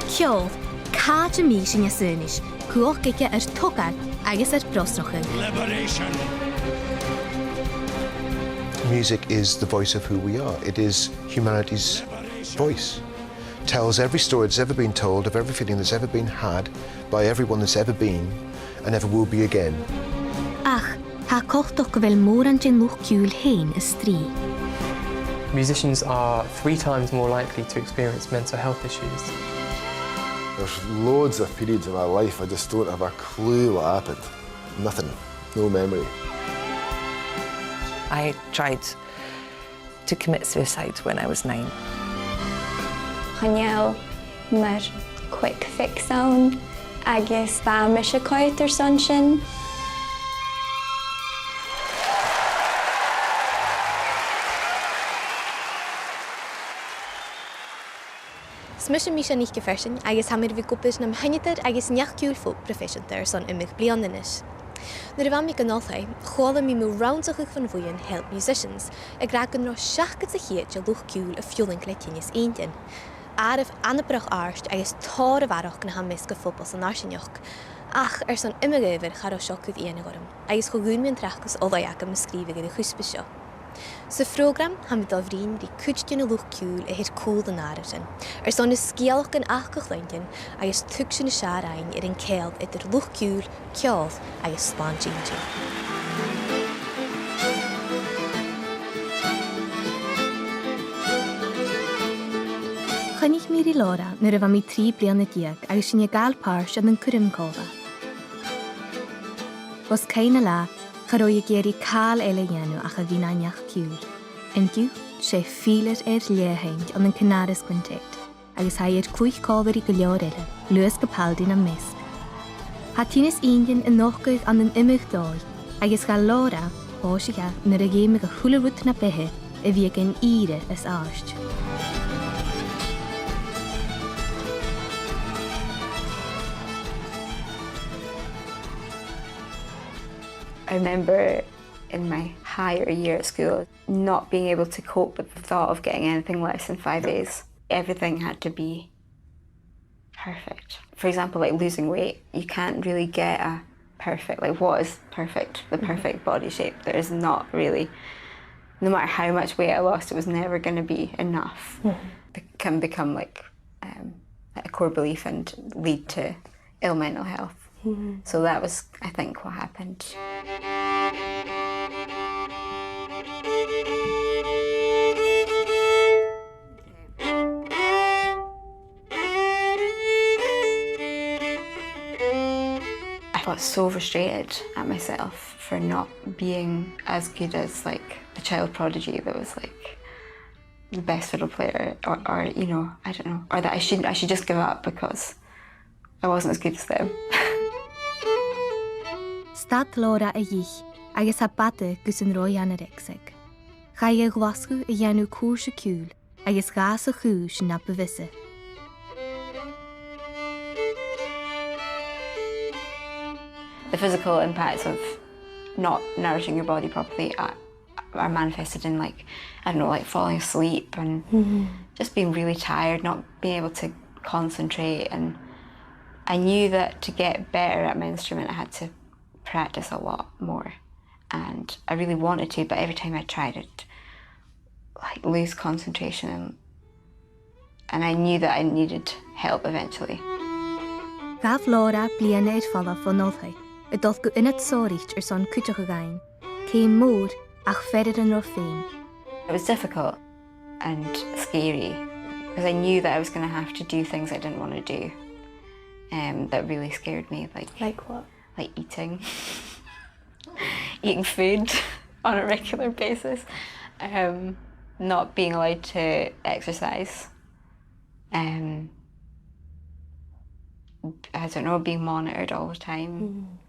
Ceol, cád a mí sin asúnis, cuachgiige tugad agus brosrocha. Liberation. Music is the voice of who we are. It is humanity's voice. Tells every story that's ever been told, of every feeling that's ever been had by everyone that's ever been and ever will be again. Ach, ha cochtach go bhfuil mór an sin luchd-ciùil hain is trí. Musicians are 3 times more likely to experience mental health issues. There's loads of periods in my life I just don't have a clue what happened. Nothing. No memory. I tried to commit suicide when I was 9. Ceol mar quick Phearsain agus bá Mischa MacPherson sin. Mischa Nic Phearsain agus ha mir bhí gopis na mhainnetar agus neachciúil fó professiontar son imich bliananis. Nuair a bhain mi ganolthaí, chola mi mú roundachach fan bhuiin help musicians a Cradh gan rá seachgad a chéad de luchd-ciùil a fiúling le tinneas-inntinn. Arif anabrach arst agus tór a bharach na am-measg fóbal san arsinneach. Ach son imigöver char o siocudd ianagorm, agus go gún mi'n trachgus o ddaiag am ysgrifig yn y chwsbys sio. Sa frogram ha mi dofrin di cwtgyn y luchd-ciùil a hir cwl yn arafin, son y sgialach yn achgach leintyn agus tugsyn y siarain yn Ceol ydyr luchd-ciùil, Ceol agus slán jinjin. Chanich mir I Laura nuair a bhain mi 3 bliana diag agus sin gal páirs an curimcóda. Was céine lá, charó I géirí cáil eile dhéanú ach a bhí neachciúil. In giú sé fílar léthaint an Canaris Quintet, agus ha cúich cóbharí go leor eile, luas go paldín am-measg. Ha tinneas-inttinn in nóchgad an imich dói, agus ga Laura, bóisiige nuair a géime go chularút na bethe a bhí gin íre is áist. I remember in my higher year at school not being able to cope with the thought of getting anything less than 5 A's. Everything had to be perfect. For example, like losing weight, you can't really get a perfect, like what is perfect, the perfect body shape. There is not really, no matter how much weight I lost, it was never going to be enough. It can become like a core belief and lead to ill mental health. So that was, I think, what happened. I got so frustrated at myself for not being as good as like the child prodigy that was like the best fiddle player, or you know, I don't know, or that I should just give up because I wasn't as good as them. Stad Laura a dhích, agus a bata gus an roi an arexig. Ga gwasgu a dhéanú cúrsa ciúil, agus gas a chúis na bevisse. The physical impacts of not nourishing your body properly are manifested in, like, I don't know, like falling asleep and just being really tired, not being able to concentrate. And I knew that to get better at my instrument, I had to practice a lot more. And I really wanted to, but every time I tried it, like lose concentration, and I knew that I needed help eventually. Gaf Laura bliana falla van nóthaig. It doth go inad sóricht son cúteach a gain. Céim mór ach ferrir an rá féin. It was difficult and scary because I knew that I was going to have to do things I didn't want to do. That really scared me. Like what? Like eating. Eating food on a regular basis. Not being allowed to exercise. I don't know, being monitored all the time.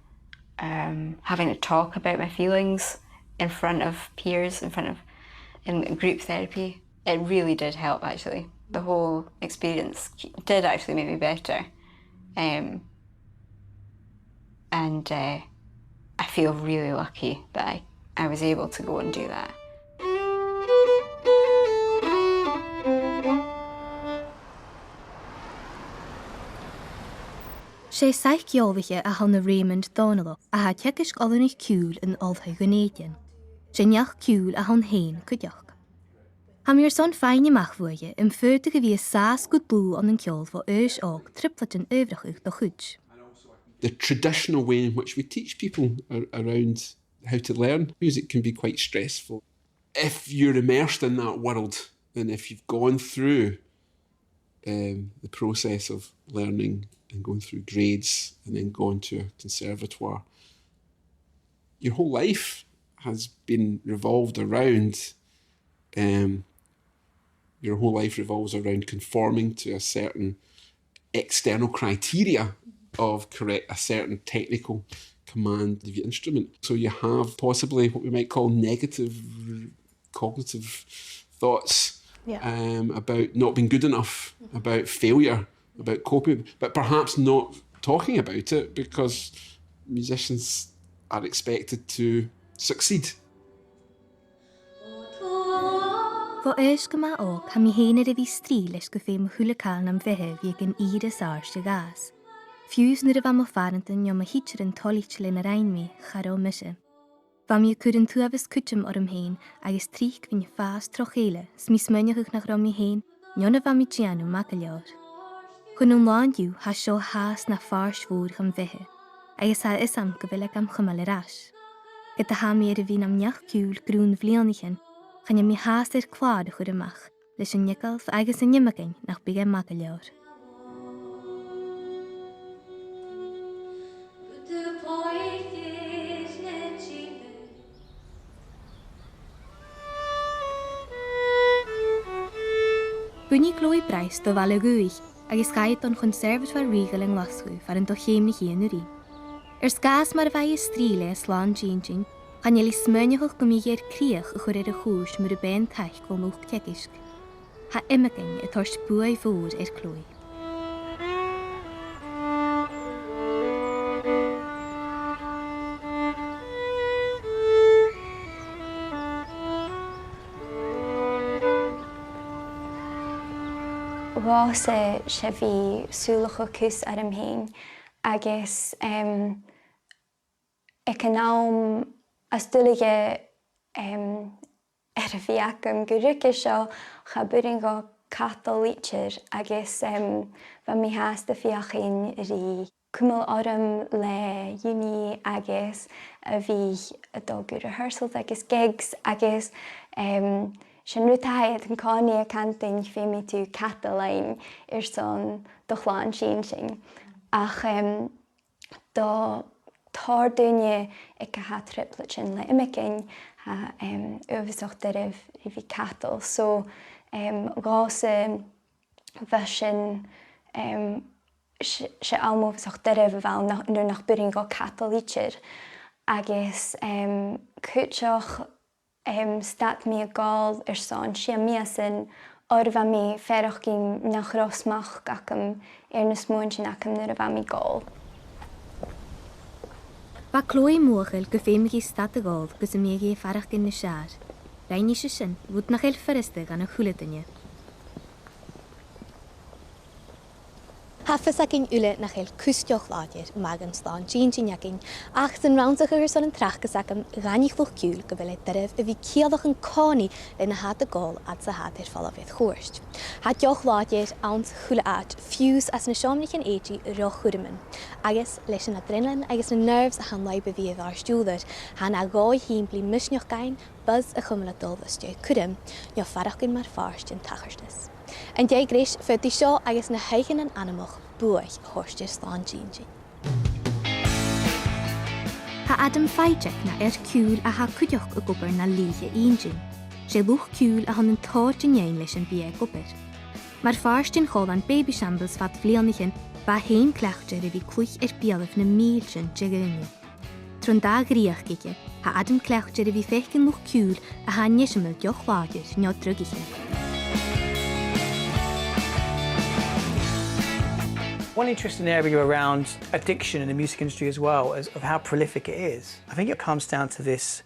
Having to talk about my feelings in front of peers, in group therapy. It really did help, actually. The whole experience did actually make me better. And I feel really lucky that I was able to go and do that. sé saich geolbhaithe a hana Raymond Donald a ha teicis olanich ciúil in oltha Ghanadian. Sé neach ciúil a hon hain cuideach. Ha mir son feine machfuige in feute go bhí sás go blú an an ceol fo eis og triplatin övrachig do chuj. The traditional way in which we teach people around how to learn music can be quite stressful. If you're immersed in that world and if you've gone through the process of learning and going through grades and then going to a conservatoire, your whole life has been revolved around your whole life revolves around conforming to a certain external criteria of a certain technical command of your instrument. So you have possibly what we might call negative cognitive thoughts about not being good enough, about failure, about coping, but perhaps not talking about it because musicians are expected to succeed. Fo eis gyma og ha mi héine de vi strí leis go fé mo chuúlaáil am bheitthe bhí gin iad ár se gas. Fiús nuair a bha mo farantain jo ma hitcher an tolíte na reinmi charó mise. Bha mi cuirin tuabhas cuitim orm héin agus tríc vin fás trochéile smí smeineach nach rom mi héin, njonna bha mi gianú macaleor. Chun an láinú ha seo haas na fársfúr am bheitthe, agus ha isam go bhfuil am chumal ras. Gyda ha mi ar a bhín am neach ciúil grún bhlianichin, chan mi haas clád a chud amach, leis an nicalf agus an nimacin nach bige macaleor. Bunny Chloe Bryce do bhela guaich agus gaiad an conservatoire rígal an lasú far an do chéimna chéan rí. Sgas mar bhaid strí le slán jeanjin, chan li smeineach go mígéir críoch a chur a chúis mar a ben taich go lucht teicisk. Ha imacin a tar spúi fór Chloe. Rása se bhí súlacha cús ar am héin agus ag an nám as dúlaige ar a bhí acam go ruice seo chaburin go catalítear agus bha mi háas de fiachin rí cumul orm le uni agus a bhí dó go rehearsals agus gigs agus sin rutáid an cáine a cantain féimi tú Cataláin son do chláán sin. Ach do tar duine ag go ha triplet sin le imicin ha uhasoch deribh bhí catal. So gása bheit sin se almóhasoch deribh bhil nuair nach burin go catalítear agus cúteach stat mi a gáil son siamíasan or bha mi ferach gin nach rosmach gacham na smóin sin acham nuair a bha mi gáil. Ba Chloe móchail go féimigi stat a gáil gus a méigi farach gin na seaar. Reini se sin bhút nach eil feriste gan a chuúladanne. Hafas ac yn ule nach eil cwstioch ladir mag yn slán jean ach sy'n raunsach son yn trachgas ac am ganich lwch ciúil go bhfuil deref y fi cialach yn coni le na hat a gol at sa hat falafydd chwrst. Ha dioch ladir awns chwle at fiws as na siomnich yn eiti roch chwrymyn. Agus leis yn adrenalin agus na nerves a han laib y fydd ar stúlder han a goi hyn bli misnioch gain buzz a chumla dolfastio cwrym nio farach gyn mar farst yn tacharstis. En jij gris vet die seo agus na heigen en animach buich horstje slán jeanjin. Ha Adam feitjek na ciúil a ha cuideoch a gobar na líhe injin. Sé luch ciúil a han een táirte néin leis an bí gobar. Mar farstin chol an baby shambles fat vliannichin ba héin cleachtir a bhí clúich bialaf na mílsin jegéine. Tron da gríach giche, ha Adam cleachtir a bhí fechgin luch ciúil a ha nisimil dioch ládir njá drugichin. One interesting area around addiction in the music industry as well, of how prolific it is. I think it comes down to this,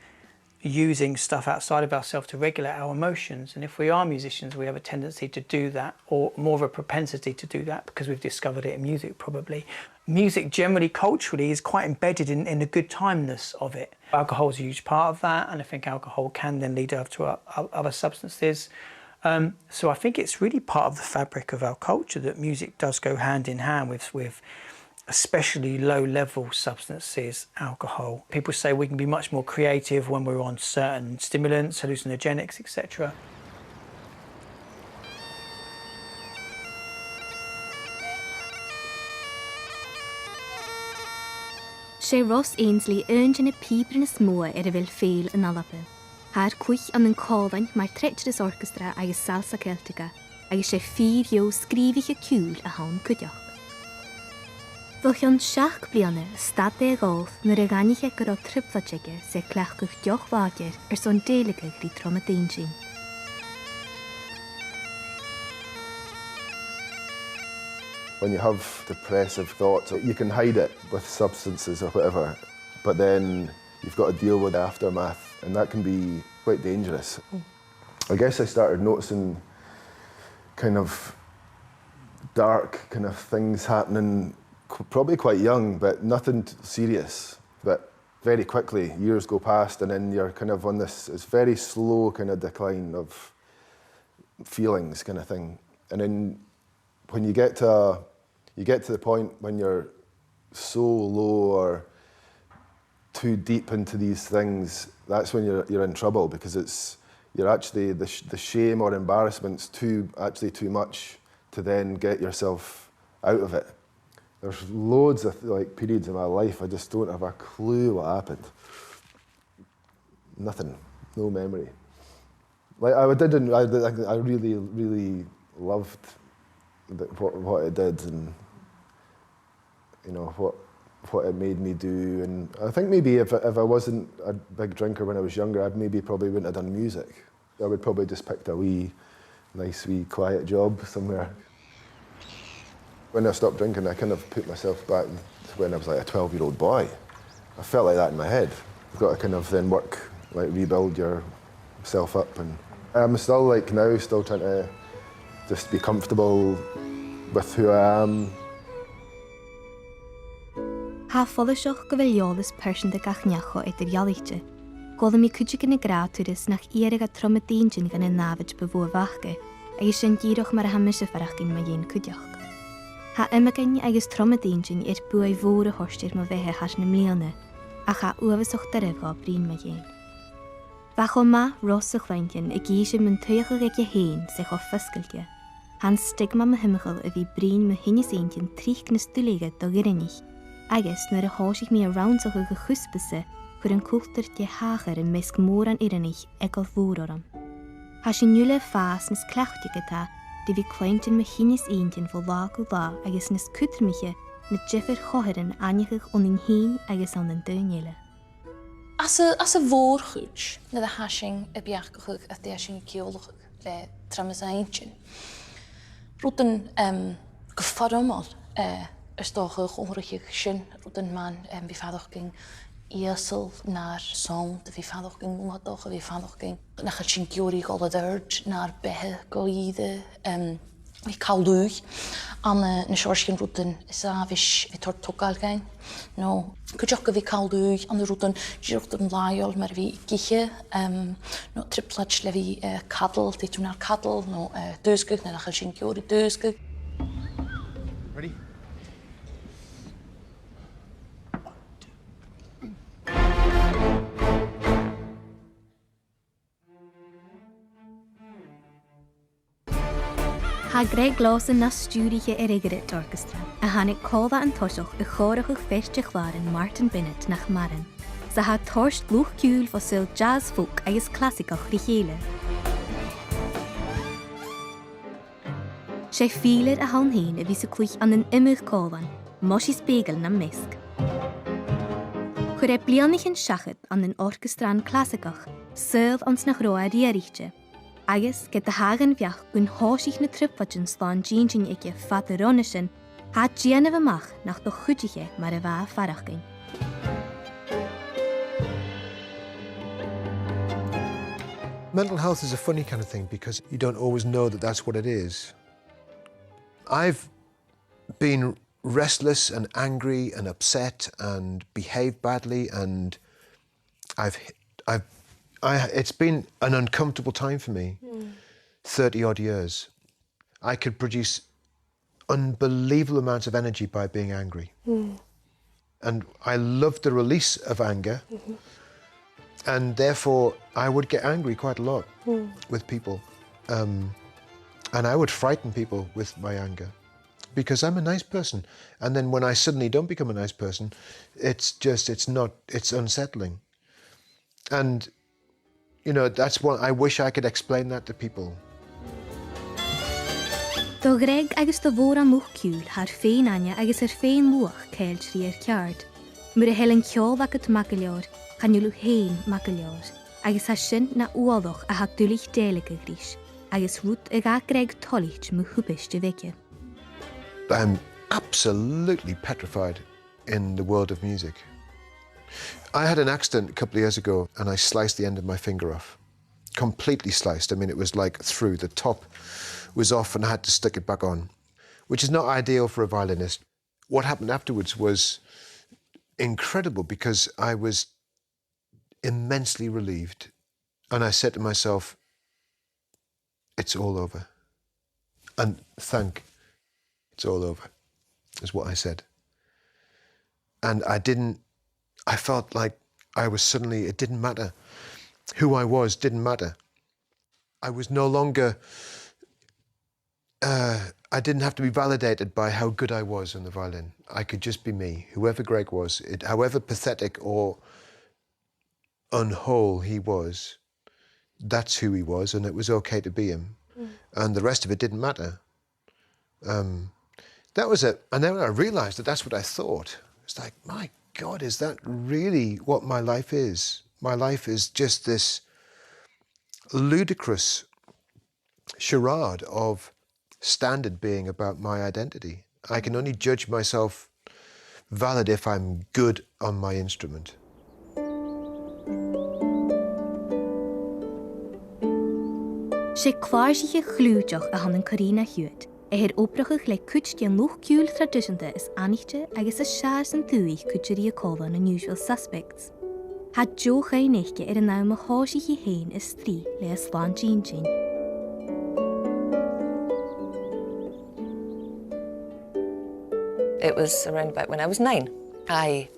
using stuff outside of ourselves to regulate our emotions. And if we are musicians, we have a tendency to do that, or more of a propensity to do that, because we've discovered it in music probably. Music generally, culturally, is quite embedded in the good timeness of it. Alcohol is a huge part of that, and I think alcohol can then lead to other substances. So I think it's really part of the fabric of our culture that music does go hand in hand with especially low-level substances, alcohol. People say we can be much more creative when we're on certain stimulants, hallucinogenics, etc. Sé Ross Ainsley earned píbre na smóa bhfuil féil an ALBA. Haar cuich an cádain mar treitris orchestra agus salsa celtica, agus sé 4 jo scríbige ciúil a hán cuideach. Bhilcheann 7 bliana stad gáth nuair a ganiche go raibh tripflateige sé cleachcuh deochmháidir son déalacha rí tromadaon. When you have depressive thoughts, you can hide it with substances or whatever, but then you've got to deal with the aftermath, and that can be quite dangerous. I guess I started noticing kind of dark kind of things happening probably quite young, but nothing serious. But very quickly, years go past, and then you're kind of on this, it's very slow kind of decline of feelings kind of thing. And then when you get to the point when you're so low or too deep into these things, that's when you're in trouble, because you're actually, the shame or embarrassment's too much to then get yourself out of it. There's loads of periods in my life I just don't have a clue what happened. Nothing, no memory. I really, really loved what it did, and what it made me do. And I think maybe if I wasn't a big drinker when I was younger, I probably wouldn't have done music. I would probably just picked a nice quiet job somewhere. When I stopped drinking, I kind of put myself back to when I was like a 12-year-old boy. I felt like that in my head. You've got to kind of then work, rebuild yourself up. And I'm still now, still trying to just be comfortable with who I am. Há folaiseach go bhfuil leolas persin de gachneacho idir jaalachte. Gola mi cuideach na gráturis nach iarag a tromadaon gan na návid bevóhhacha, agus sin díoch mar a ha Mischa farachcin ma dhéon cuideach. Ha imagain agus tromadaon buai mhór a thorstir má bheitthe has na mlíana, a cha uhasacht de ribh brín ma dhéon. Bach ma Ross a chhaintin a gíise mun tuacha ag héin sé cho fiscailte. Han stigma ma himachal a bhí brín ma tinneas-inntinn trích na stúlaige do girinich, agus nuair a háisich mi a roundsach go chuspasa chur an cúchtar de háchar an measg mór an irinich ag mhór orm. Ha sin nula fás nas cleachtige tá, de bhí chlaintin ma tinneas-inttinn fó lá go lá agus nas cutrmiche na jifir chohirin aniachach onin hín agus an an dúnéile. As a mhór chuid na a hasing a beachchuch a déising ceolach le tinneas-inttinn. Rútan go fadamal stocha óiriigh sin rútan man bhí fadachcin Ceol naar sound bhí fadachcin múlaach a bhí fadachcin nach sin ceorí go a d'irt naar bethe go iad bhí caldúich an na seoircin rútan is a bhís bhí tortógáilgain nó chuideach go bhí caldúich an na rútan díocht an láil mar bhí giche nó triplait le bhí cadal déitú nar cadal nó dúscach na nach sin ceorí dúscach. Ready? Ha Cradh Lawson na stúriche Rigrit Orchestra, a hannig Cradh an toiseach a chórachuch feste chlárin Martin Bennett nach Marin. Sa ha torst luchd-ciùil fo Ceol jazz folk agus clasicach richéile. Sé fíler a hán héin a bhí sa cuich an an imig cálan, Mischa Spegel na am-measg. Chur blianich in seachad an an orchestrán clasicach, Ceol ans nach roa riarichte. Agus get de hagen bheach gon háisich na tripfatin slán jeanjin ige fat a ronnesin, ha Gianna amach nach do chuidige mar a bha farachcin. Mental health is a funny kind of thing because you don't always know that that's what it is. I've been restless and angry and upset and behaved badly, and it's been an uncomfortable time for me. 30 odd years. I could produce unbelievable amounts of energy by being angry. And I loved the release of anger. And therefore, I would get angry quite a lot with people. And I would frighten people with my anger because I'm a nice person. And then when I suddenly don't become a nice person, it's unsettling. And, you know, that's what I wish I could explain that to people. Do Cradh agus do bhór an luchd-ciùil thar féin aine agus féin luach Ceol trí ceard. Mura helen ceol vacat mac leor, chanulu héin mac leor, agus sin na uadoch a ha dulich délige grís, agus rút a ga Cradh tolich mu húbis de veke. I'm absolutely petrified in the world of music. I had an accident a couple of years ago and I sliced the end of my finger off. Completely sliced. I mean, it was like through. The top was off and I had to stick it back on, which is not ideal for a violinist. What happened afterwards was incredible because I was immensely relieved. And I said to myself, it's all over. And it's all over, is what I said. And I felt like I was suddenly, it didn't matter. Who I was didn't matter. I was no longer, I didn't have to be validated by how good I was on the violin. I could just be me, whoever Cradh was, however pathetic or unwhole he was, that's who he was, and it was okay to be him. And the rest of it didn't matter. That was it. And then I realized that that's what I thought. It's like, my God, is that really what my life is? My life is just this ludicrous charade of standard being about my identity. I can only judge myself valid if I'm good on my instrument. Sé cláirsiche chlúteach a hanan Carina Hewitt. Oprachach le cuid an luchd-ciùil tradiisianta is anichte agus is seaar san thuí cuidirí a cóla na usual suspects. Had Joe Chaineiche an naam a háisiche héin is trí le a slán Jean. It was around about when I was 9. I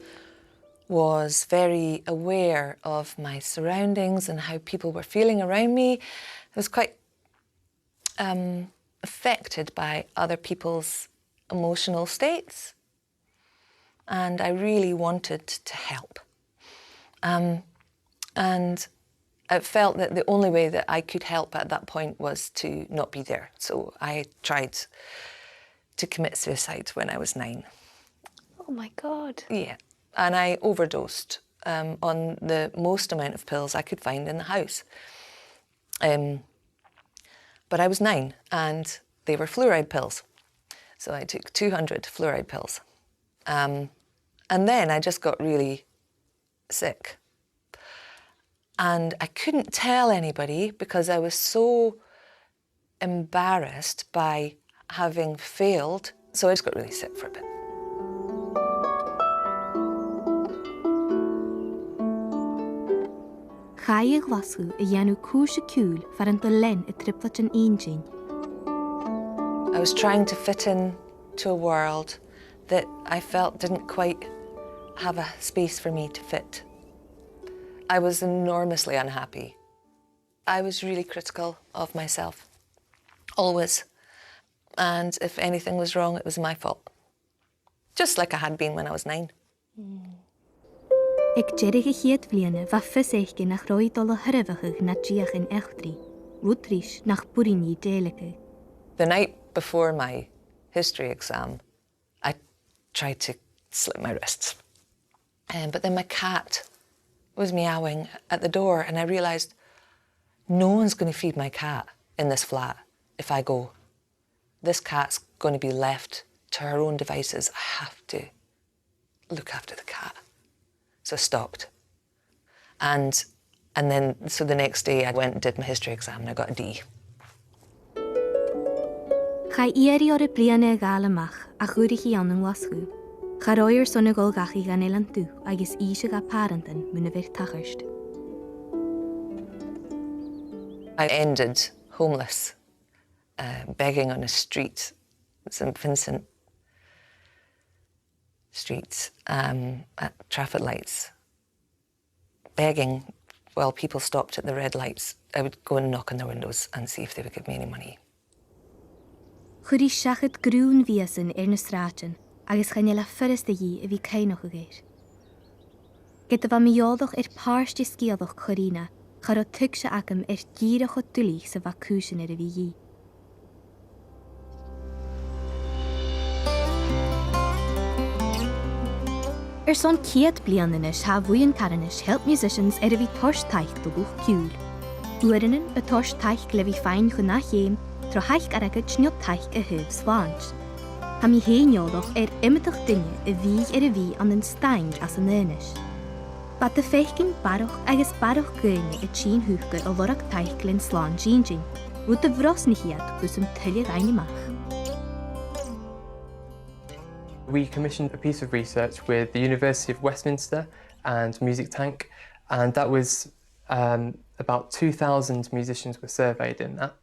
was very aware of my surroundings and how people were feeling around me. I was quite affected by other people's emotional states. And I really wanted to help. And I felt that the only way that I could help at that point was to not be there. So I tried to commit suicide when I was 9. Oh my God. Yeah, and I overdosed on the most amount of pills I could find in the house. But I was 9 and they were fluoride pills. So I took 200 fluoride pills. And then I just got really sick. And I couldn't tell anybody because I was so embarrassed by having failed. So I just got really sick for a bit. Chaie glasgu a dhéanú cúise ciúil far an do len a triplet an aonjin. I was trying to fit in to a world that I felt didn't quite have a space for me to fit. I was enormously unhappy. I was really critical of myself, always. And if anything was wrong, it was my fault. Just like I had been when I was 9. Ag deirige chéad bbliana bha fiséiche nach roi dola hurifachach na diach in echtri, rútrís nach burini déalacha. The night before my history exam, I tried to slit my wrists. But then my cat was meowing at the door and I realised no one's going to feed my cat in this flat if I go. This cat's going to be left to her own devices. I have to look after the cat. So I stopped. And And then, so the next day I went and did my history exam and I got a D. Cha ieri o'r bliana gael ymach a chwrich I annan wasgu. Cha roi'r son y gol gachi gan elan tu agos eisiau ga parentan mwyn y fyr tacharst. I ended homeless, begging on a street, St Vincent Street, at traffic lights, begging while people stopped at the red lights. I would go and knock on their windows and see if they would give me any money. Chwrich siachyd grwn Phearsain na straten agos chanela ffyrst y fi cainoch o geir. Gyda fa mi ioddwch parst sgiaddwch chorina charo tygsio agam gyrach o dwlich sa vacúsin fi son ciad bliananis ha fwy'n caranis help musicians fi tors taich do luchd-ciùil. Uerinnen y tors taich le fi fain chwna jem tro haich aragyd sniod taich hyf swans. Ha mi hen ioddwch imitach dynnu fi fi an yn staing as yn ynys. Bad de feichgin baroch agos baroch gynnu tîn hwchgyr o lorach taich glyn slán ginging, wyd de vros ni hiad gwsym tyllir ein imach. We commissioned a piece of research with the University of Westminster and Music Tank, and that was about 2,000 musicians were surveyed in that.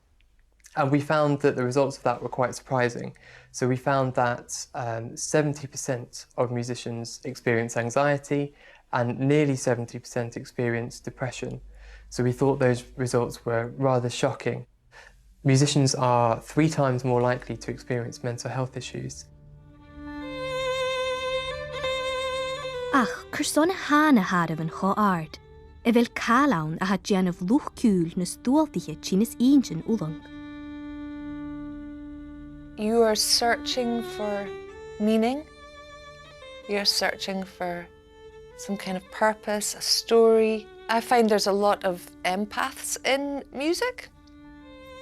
And we found that the results of that were quite surprising. So we found that 70% of musicians experience anxiety and nearly 70% experience depression. So we thought those results were rather shocking. Musicians are 3 times more likely to experience mental health issues. Ach, cyrson hana haraf yn cho ard. Fel calawn a had jan of luchd-ciùil na stúltiche tinneas-inntinn ulang. You are searching for meaning. You're searching for some kind of purpose, a story. I find there's a lot of empaths in music,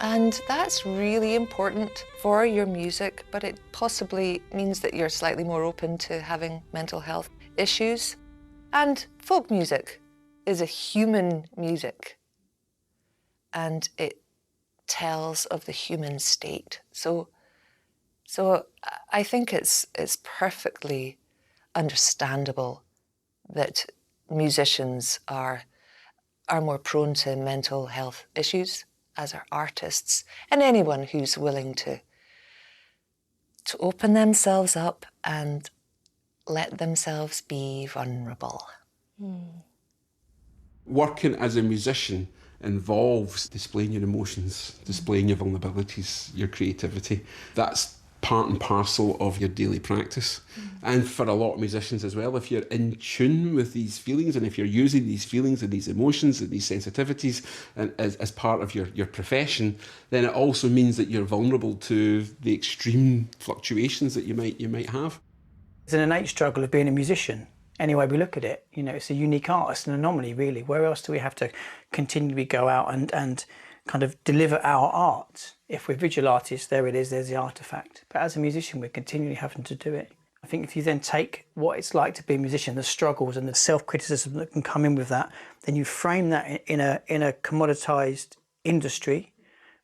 and that's really important for your music, but it possibly means that you're slightly more open to having mental health issues. And folk music is a human music, and it tells of the human state. So I think it's perfectly understandable that musicians are more prone to mental health issues, as are artists, and anyone who's willing to open themselves up and let themselves be vulnerable. Working as a musician involves displaying your emotions, displaying your vulnerabilities, your creativity. That's part and parcel of your daily practice. And for a lot of musicians as well, if you're in tune with these feelings and if you're using these feelings and these emotions and these sensitivities as part of your profession, then it also means that you're vulnerable to the extreme fluctuations that you might have. It's an innate struggle of being a musician. Any way we look at it, you know, it's a unique artist, an anomaly really. Where else do we have to continually go out and kind of deliver our art? If we're visual artists, there it is, there's the artifact. But as a musician, we're continually having to do it. I think if you then take what it's like to be a musician, the struggles and the self-criticism that can come in with that, then you frame that in a commoditized industry.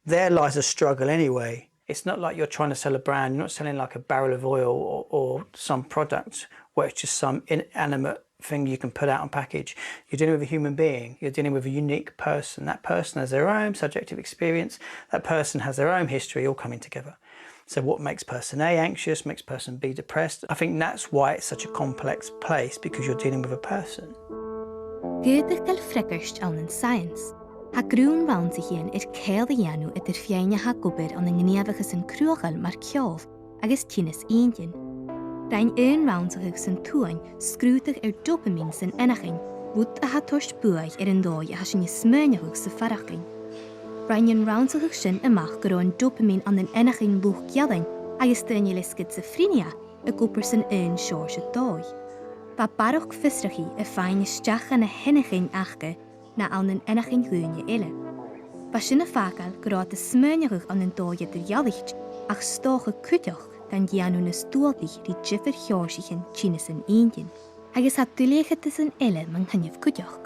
There lies a struggle anyway. It's not like you're trying to sell a brand. You're not selling like a barrel of oil or some product where it's just some inanimate thing you can put out and package. You're dealing with a human being. You're dealing with a unique person. That person has their own subjective experience. That person has their own history all coming together. So what makes person A anxious, makes person B depressed? I think that's why it's such a complex place, because you're dealing with a person. Gyda gael fregerst an yn science. Ha grún round sig hien Ceol ianw fiaine ha gwbyr an yng ngniafachas yn crwchel mar Ceol agos tinneas-inntinn. Rain round sig sy'n tŵain sgrwtach dopamine sy'n enaching, wyd a ha torst buaich yn doi a ha sy'n smynachwch sy'n faraching. Rain round sig sy'n ymach gyro'n dopamine an yn enaching luchd-ciùil agos dynnu schizophrenia y gwbyr sy'n sior sy'n doi. Ba baroch fysrachi fain stiach an y henaching achge na an yn enaching hwynne ille. Ba sy'n fagal gyro'n smynachwch an yn doi ydyr ialicht ach stoch cwtioch gan gianw na stúltich ri jiffer hjorsichen tinneas-inntinn. Agus hat dulechet is an ille man hanyf cwtioch.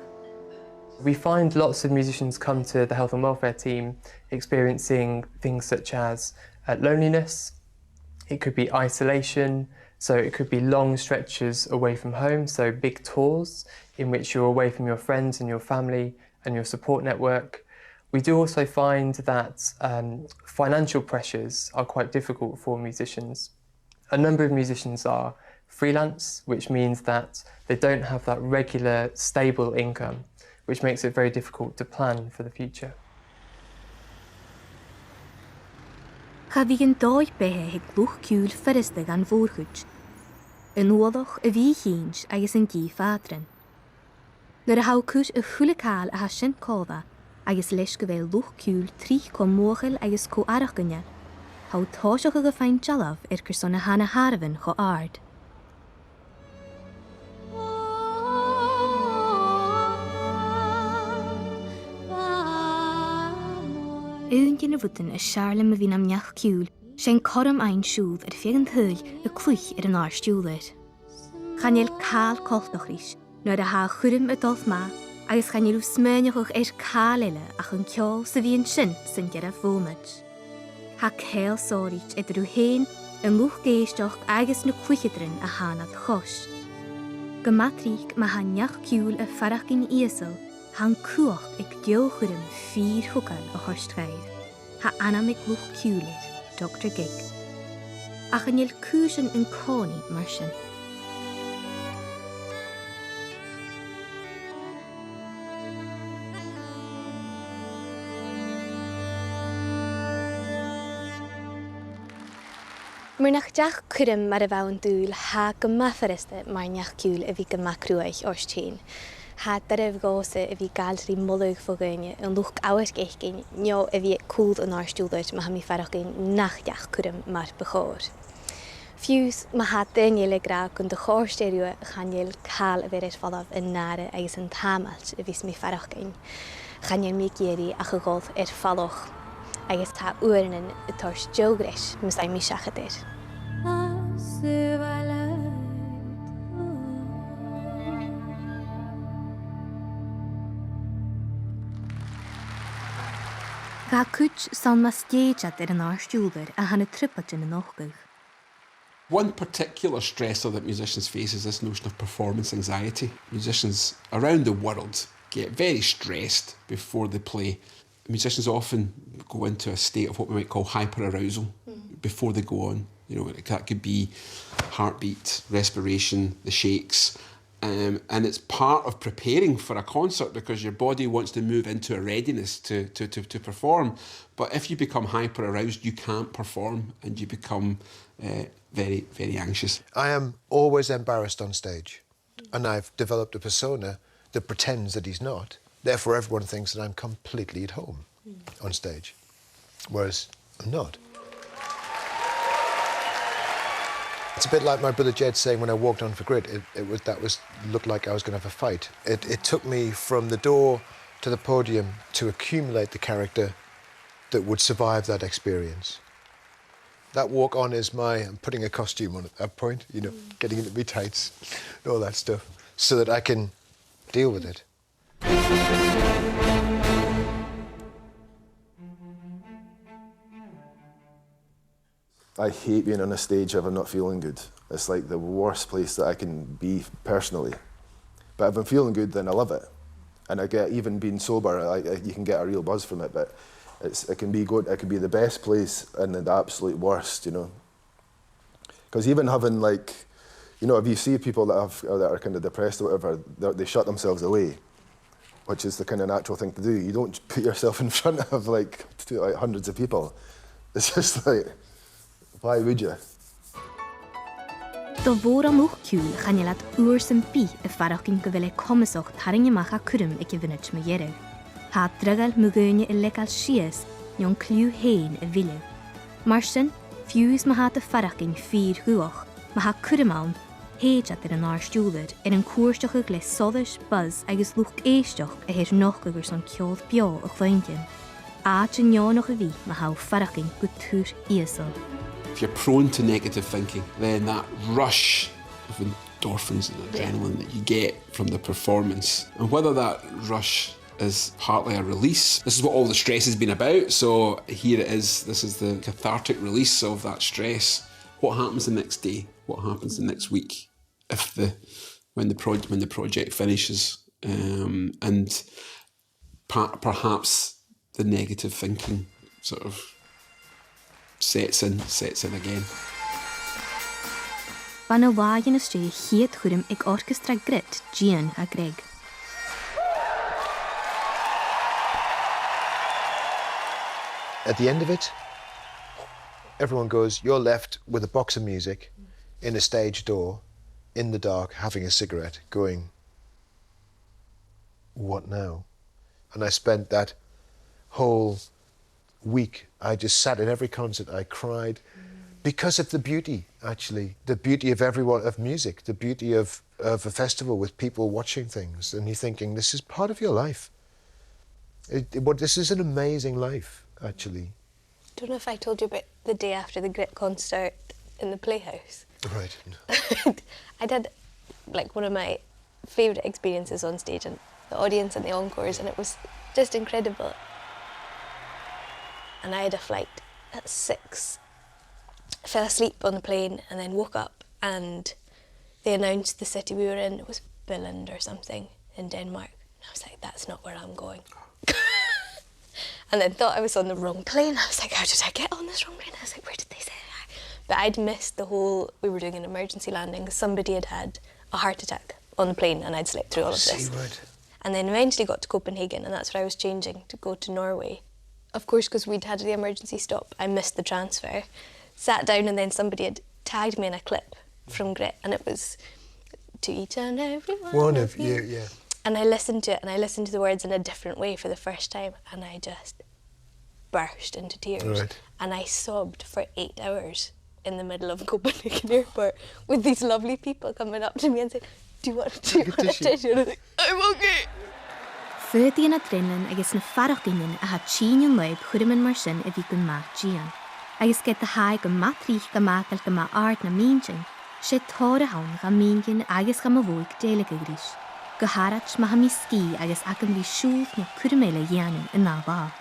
We find lots of musicians come to the health and welfare team experiencing things such as loneliness. It could be isolation, so it could be long stretches away from home, so big tours in which you're away from your friends and your family and your support network. We do also find that financial pressures are quite difficult for musicians. A number of musicians are freelance, which means that they don't have that regular, stable income, which makes it very difficult to plan for the future. Cha bhí an dóid bethe ag luchd-ciùil Phearsain an bhórchuid. An uadach a bhí chéins agus an gí fádran. Nuair a hagcuid a chuúlacáil a sin Cradh agus leis go bhfuil luchd-ciùil trí móchail agus arachganne, há táiseach go féin dealamh gur son na hana Harbhain go ard. Uan gin bhutan a searlam a bhín am luchd-ciùil, sin coram ein siúd fégan thuil a clúich an áirstiúlir. Chanéil cáil coltach rís, nuair a há churim a dulh má, agus chanéil smeineach cáile ach an ceol sa bhíon sin san gearh bhómaid. Tá céil sóirít idir héin an luchgéisteach agus na clúichidrin a hánad chos. Go matríc má há luchd-ciùil a farachgin íasal, há cuach ag deochurim 4 thucail a thuirstgair. Tá anam ag luchd-ciúilir, Dr. Gig. Ach an níl cúsin an cónaí mar sin. Mar nach deach cuirim mar a bhain dúil há go MacPherson mar luchd-ciùil a bhí go macrúach orstín. Há daribh gása a bhí galtrí mullaigh fogaine an luch áhairt éicin, neo a bhí cúd an áirstiúilt má ha mí farachgin nach deach cuirim mar bechóir. Fiús má há daine le gra gon de chóirstéirú a chanéil cáil a bhéir fallabh in nára agus an támailt a bhís mí farachgin. Chanéil mí géirí a go gáilh falloch agus tá uaireann a tors deograis mus é mí seachadir. Ga cuid san mascéidead an áirstiúilir a hana tripat in an ochgaigh. One particular stressor that musicians face is this notion of performance anxiety. Musicians around the world get very stressed before they play. Musicians often go into a state of what we might call hyperarousal before they go on. You know, that could be heartbeat, respiration, the shakes. And it's part of preparing for a concert because your body wants to move into a readiness to perform. But if you become hyper-aroused, you can't perform and you become very, very anxious. I am always embarrassed on stage, and I've developed a persona that pretends that he's not. Therefore, everyone thinks that I'm completely at home on stage, whereas I'm not. It's a bit like my brother Jed saying when I walked on for Cradh, it looked like I was going to have a fight. It took me from the door to the podium to accumulate the character that would survive that experience. That walk on is I'm putting a costume on at that point, you know, getting into me tights, all that stuff, so that I can deal with it. I hate being on a stage if I'm not feeling good. It's like the worst place that I can be personally. But if I'm feeling good, then I love it. And I get, even being sober, you can get a real buzz from it. But it can be good. It can be the best place and the absolute worst, you know. Because even having if you see people that are kind of depressed or whatever, they shut themselves away, which is the kind of natural thing to do. You don't put yourself in front of hundreds of people. It's just like, why would you? Do bhór am luchd-ciùil chanéil at uair san bí a farachgin go bhfuil cumasacht taringeach a cuirim ag bhuinead mo dheireh. Tá dragail mugóine i legáil sias neon clú héin a bhile. Mar sin, fiús má hat a farachgin 4 thuach, má ha cuirimán héidead an áirstiúilir an cuaisteach le sodas, buzz agus lucht éisteach a héir nachgur san ceol beo a chláingin. Áit an neánach a bhí má ha farachgin go túr íasal. If you're prone to negative thinking, then that rush of endorphins and adrenaline that you get from the performance, and whether that rush is partly a release. This is what all the stress has been about, so here it is. This is the cathartic release of that stress. What happens the next day? What happens the next week? When the project finishes, and perhaps the negative thinking sort of sets in again. Van a wagen is stree heet churim ag orchestra Cradh Gian a Cradh. At the end of it, everyone goes, you're left with a box of music in a stage door, in the dark, having a cigarette, going, what now? And I spent that whole week, I just sat at every concert, I cried, because of the beauty, actually, the beauty of music, the beauty of a festival with people watching things, and you're thinking, this is part of your life. This is an amazing life, actually. I don't know if I told you about the day after the Cradh concert in the Playhouse. Right. I did like one of my favourite experiences on stage, and the audience and the encores, and it was just incredible. And I had a flight at 6. I fell asleep on the plane and then woke up, and they announced the city we were in. It was Billund or something in Denmark. And I was like, that's not where I'm going. And then thought I was on the wrong plane. I was like, how did I get on this wrong plane? I was like, where did they say that? But I'd missed the whole, we were doing an emergency landing. Somebody had had a heart attack on the plane, and I'd slept through all of this. Right. And then eventually got to Copenhagen, and that's where I was changing to go to Norway. Of course, because we'd had the emergency stop, I missed the transfer. Sat down, and then somebody had tagged me in a clip from Cradh, and it was, to each and every one of you. Yeah. And I listened to it, and I listened to the words in a different way for the first time, and I just burst into tears. Right. And I sobbed for 8 hours in the middle of Copenhagen airport with these lovely people coming up to me and saying, do you want a tissue? And I was like, I'm okay. Fydi yn adrenalin agus na farachgynyn a ha tîn yn leib chwrymyn mar sin bhí go ma Gian. Agus get the haig go ma trích go ma gael go ma art na mínsyn, sé tóra hawn ga míngyn agus ga ma fwg délig a grís. Go harach ma ha mi ski agus ac yn bhí siúl na cwrymela Gianyn yn na bha.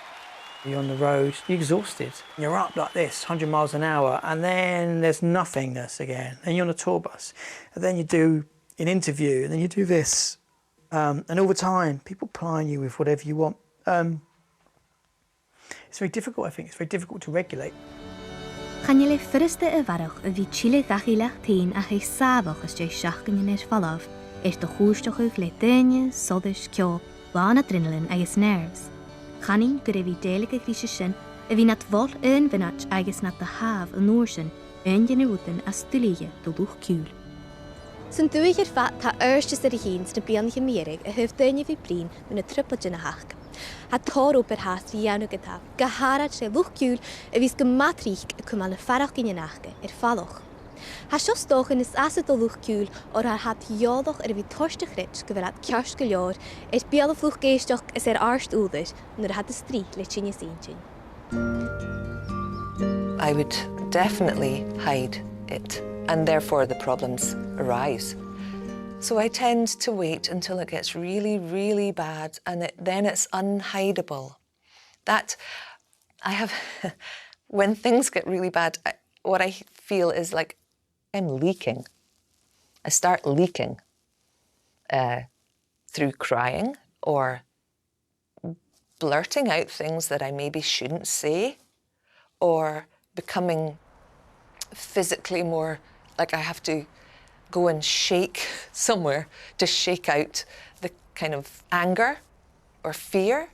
You're on the road, you're exhausted. You're up like this, 100 miles an hour, and then there's nothingness again. Then you're on a tour bus, and then you do an interview, and then you do this. And over time, people plying you with whatever you want. It's very difficult, I think. It's very difficult to regulate. Chan je le fyrste y farach y fi chile gachilach tîn a chai safach ys jai siachgan yn falaf, de chwrstochwch le dynia, soddys, Ceol, blan adrenalin agus nerves. Chanin gyda fi delig a grisio sin, y fi nat vol yn fynach agus nat the haf yn nŵr sin, yn gen rwydyn a stylige do luchd-ciùil. Sy'n dwi i'r fat ta yrstys ar y hins na blian i mierig a hyf dynia fi blin mewn y tripod yn y hach. A tor o'r has fi iawn o gyda, gaharad se luchd-ciùil y fys gymatrich y cwmal y farach gyn yn achga falloch. Ha sios doch yn ys asad o luchd-ciùil o'r hat iodoch ar y fi torst y chrich gyfer at ciarst gylior bial o flwch geistoch ys arst údder nyr had y stri le tinneas-inntinn. I would definitely hide it, and therefore the problems arise. So I tend to wait until it gets really, really bad, and then it's unhideable. That I have, when things get really bad, what I feel is like I'm leaking. I start leaking through crying or blurting out things that I maybe shouldn't say, or becoming physically more like I have to go and shake somewhere to shake out the kind of anger or fear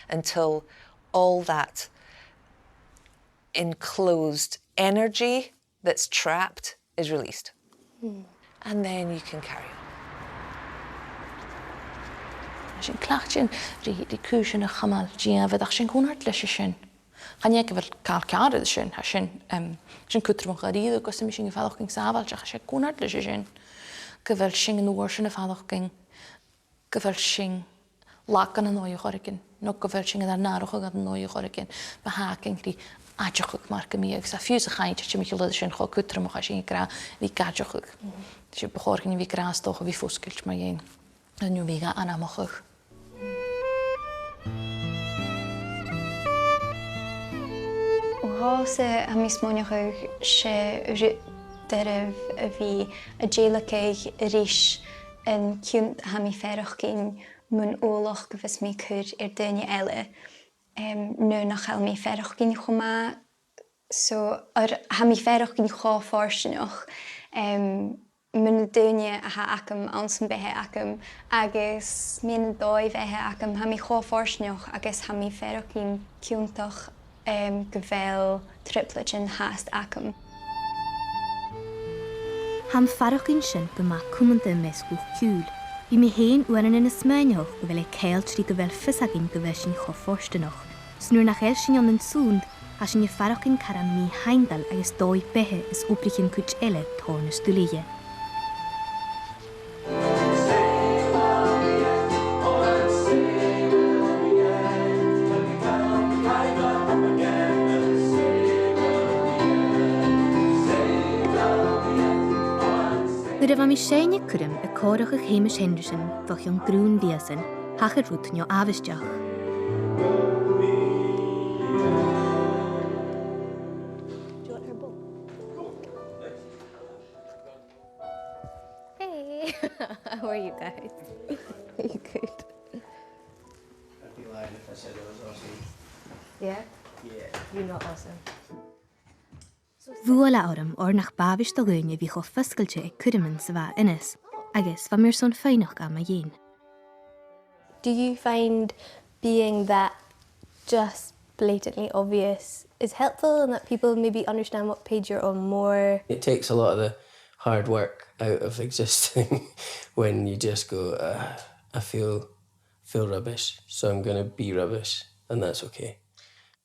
until all that enclosed energy that's trapped is released. And then you can carry on. Sin clachtsin rí cúsin a chamal Gian bheith sin cúnart leis sin. Chaine go bhfuil cáil cead sin sin cútram garíad agus sin go fadach gin sábhailte a sé cúnart leis sin. Go bhfuil sin an uair sin a fadach gin, go bhfuil sin lacan an nóí choricin, nó go bhfuil sin ar nárocha an nóí choricin, ba hácin rí aideachach mar go míag sa fiús a chainte sin michil sin cho cútram a sin gra hí gaideachach. Si bechorcin hí grástócha hí fúscailt mar dhéin. An nú bhí anamachach. Cása a mis móineach sé rút deireadh a bhí a déalaigh ríis an ciúnt ha mi ferach cin mun ólach go bhs mi cur duine eile. Nu nach chael mi ferach cin chomá, so ha mi ferach cin chá Phearsainach. Mun duine a ha acam ansan bethe acam, agus mian dói bethe acam ha mi chá Phearsainach agus ha mi ferach cin ciúntach go bhfuil triplet in háast acam. Ham farachín sin go má cumanta mes luchd-ciùil. Bhí mé héin uanan ina smaoineach go bhfuil Ceol trí go bhfuil fisagin go bhfuil sin cho Phearsainach. Snúr nach éil sin an súnd, a sin je farachín caran mí haindal agus dói bethe is oprichin cuid eile tórna stúlaige. Nuair a bha mí séine cuirim a cóireach a Hamish Henderson fach an grún Phearsain, hachar rút neo abhaisteach. Do you want her bowl? Hey! How are you guys? Are you good? I'd be lying if I said it was awesome. Yeah? Yeah. You're not awesome. Bhuala orm or nach babish do gúine bhí cho fiscailte ag cuireann sa bheith inis, agus bha mir son féinach am a dhéin. Do you find being that just blatantly obvious is helpful and that people maybe understand what page you're on more? It takes a lot of the hard work out of existing when you just go, I feel rubbish, so I'm going to be rubbish, and that's okay.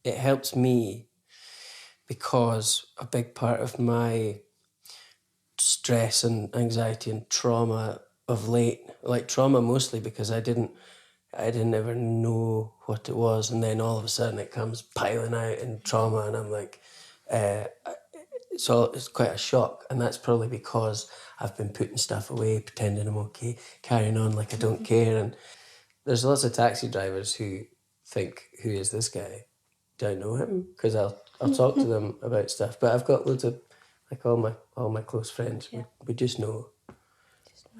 It helps me because a big part of my stress and anxiety and trauma of late, like trauma mostly because I didn't ever know what it was, and then all of a sudden it comes piling out in trauma, and I'm like, it's quite a shock, and that's probably because I've been putting stuff away, pretending I'm okay, carrying on like I don't care. And there's lots of taxi drivers who think, who is this guy? Do I know him? Because I'll talk to them about stuff, but I've got loads of, like all my close friends, we just know.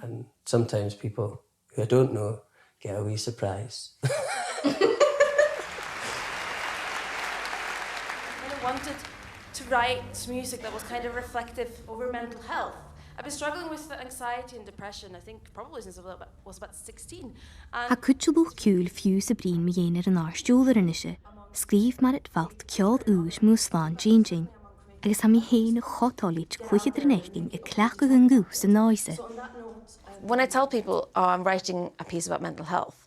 And sometimes people who I don't know get a wee surprise. I wanted to write music that was kind of reflective over mental health. I've been struggling with anxiety and depression, I think probably since I was about 16. Ha cuitil luchd-ciùil fiú sa brín me dhéanaar an áirstiúlar inise, scríb mar it falt ceol ús músláán Jean, agus ha mí héin a chotálit chuichid ar nechgin I cleach go an gús an náise. When I tell people, oh, I'm writing a piece about mental health,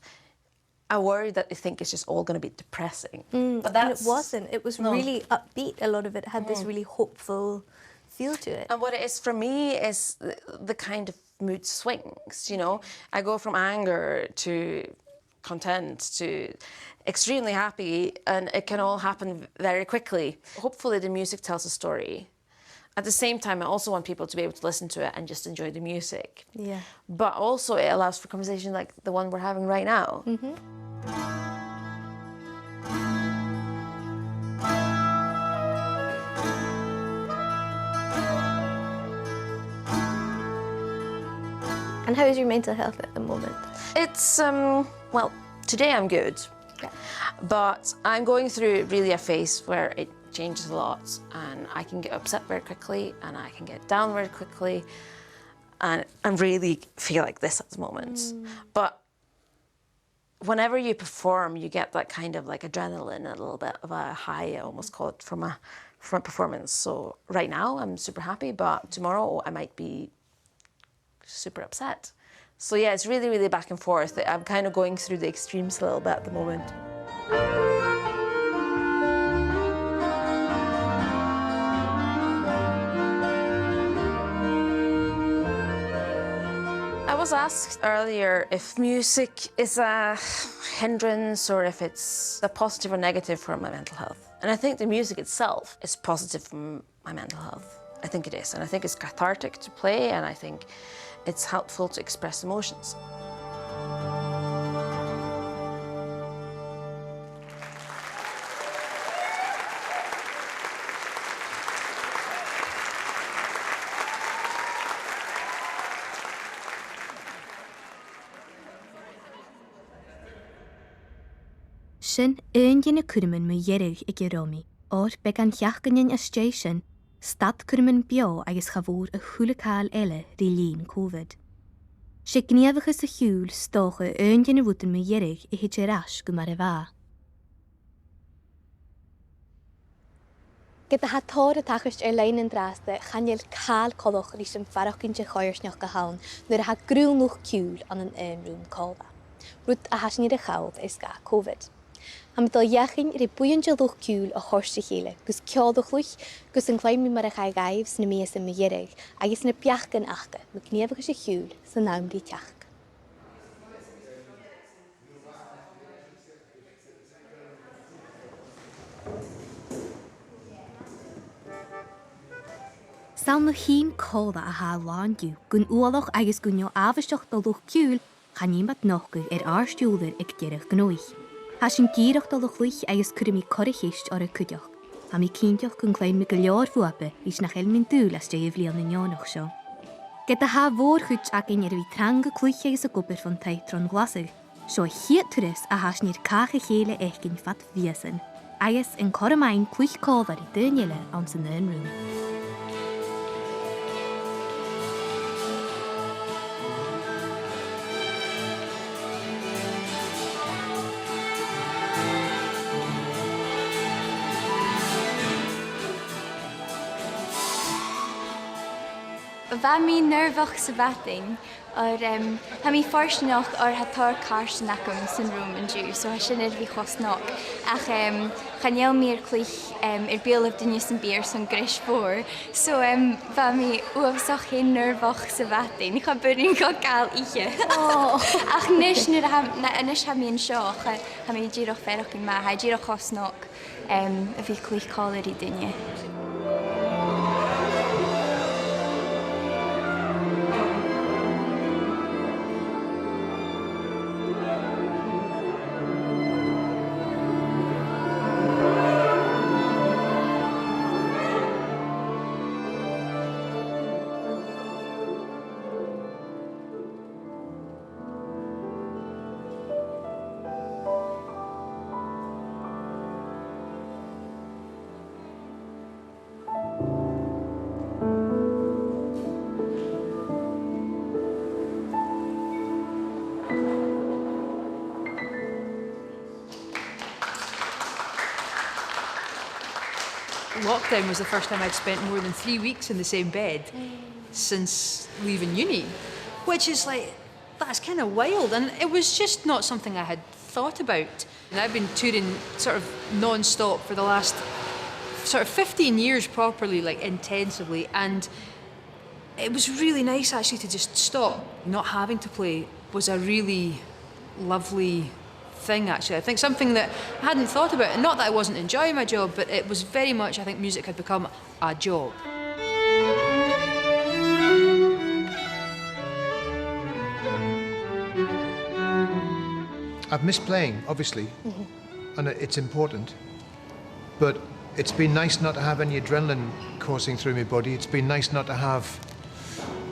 I worry that they think it's just all going to be depressing. But it wasn't. It was really upbeat. A lot of it had this really hopeful feel to it. And what it is for me is the kind of mood swings, you know. I go from anger to content to extremely happy, and it can all happen very quickly. Hopefully the music tells a story. At the same time, I also want people to be able to listen to it and just enjoy the music. Yeah. But also it allows for conversation like the one we're having right now. And how is your mental health at the moment? It's, well, today I'm good. Yeah. But I'm going through really a phase where it changes a lot, and I can get upset very quickly and I can get down very quickly, and I really feel like this at the moment. But whenever you perform, you get that kind of like adrenaline, a little bit of a high, I almost call it, from a performance. So right now I'm super happy, but tomorrow I might be super upset. So yeah, it's really, really back and forth. I'm kind of going through the extremes a little bit at the moment. I was asked earlier if music is a hindrance or if it's a positive or negative for my mental health. And I think the music itself is positive for my mental health. I think it is, and I think it's cathartic to play, and I think it's helpful to express emotions. sin aon curman mu dheirigh I Geromi, or be gan cheachganin a station, stad curman bio agus chavór a chuúlacáil eile rí lín Covid. sé gníomhachas a ciúil stócha aon ruútan mu dheirigh I hid ras go mar a bhá. Gyda ha tór a tachast lein yn drasta chanel cael colwch rhys yn farach yn choirsnioch go hawn nyr ha grŵl luchd-ciùil an yn rŵm colda. Rwyd a has ni de chawd is ga Covid. Am dal iachyn ri bwyn luchd-ciùil o chorsi chile, gus ciodwch lwch, gus yn claim mi mar a chai gaifs na mis yn mydierig, agos na biach gan achga, my gniefach is y ciúil sy'n nawn di tiach. Sawn na hyn colda a ha lan diw, gwn uoloch agos gwnio afysioch do luchd-ciùil, chan ni mat nochgw arstiúlder ag dierach gnóich. Ha sy'n gyrach do luchd agos cwrym I corrichist o'r cwdioch. Ha mi cyntoch gwn claim mi gylior fwapa, is nach elmin dŵl as deif lian yn ionach sio. Gyda ha fôr chwyd ag ein fi trang y clwych agos y gwbyr fan teitron glasig, sio hiet turis a has ni'r cach y chele echgyn fat Phearsain, agos yn coramain clwych coddar I dynile ans yn yn rŵm. Bha mi nervach sa bhating, or ha mi Phearsainach or hatar Phearsain acum sy'n rŵm yn dŵ, so ha sy'n fi chosnoch. Ach chanel mi'r clich bíal of dynius yn bír sy'n gris fôr, so bha mi uafsach hyn nervach sa bhating, cha byrrin gael gael ihe. Ach nish ha mi yn sio, ha mi gyrach ferach yn ma, ha gyrach chosnoch a fi clich colar I dynia. Lockdown was the first time I'd spent more than 3 weeks in the same bed since leaving uni, which is like, that's kind of wild, and it was just not something I had thought about. And I've been touring sort of non-stop for the last sort of 15 years properly, like intensively, and it was really nice actually to just stop. Not having to play was a really lovely thing actually. I think something that I hadn't thought about, and not that I wasn't enjoying my job, but it was very much, I think music had become a job. I've missed playing, obviously, and it's important, but it's been nice not to have any adrenaline coursing through my body. It's been nice not to have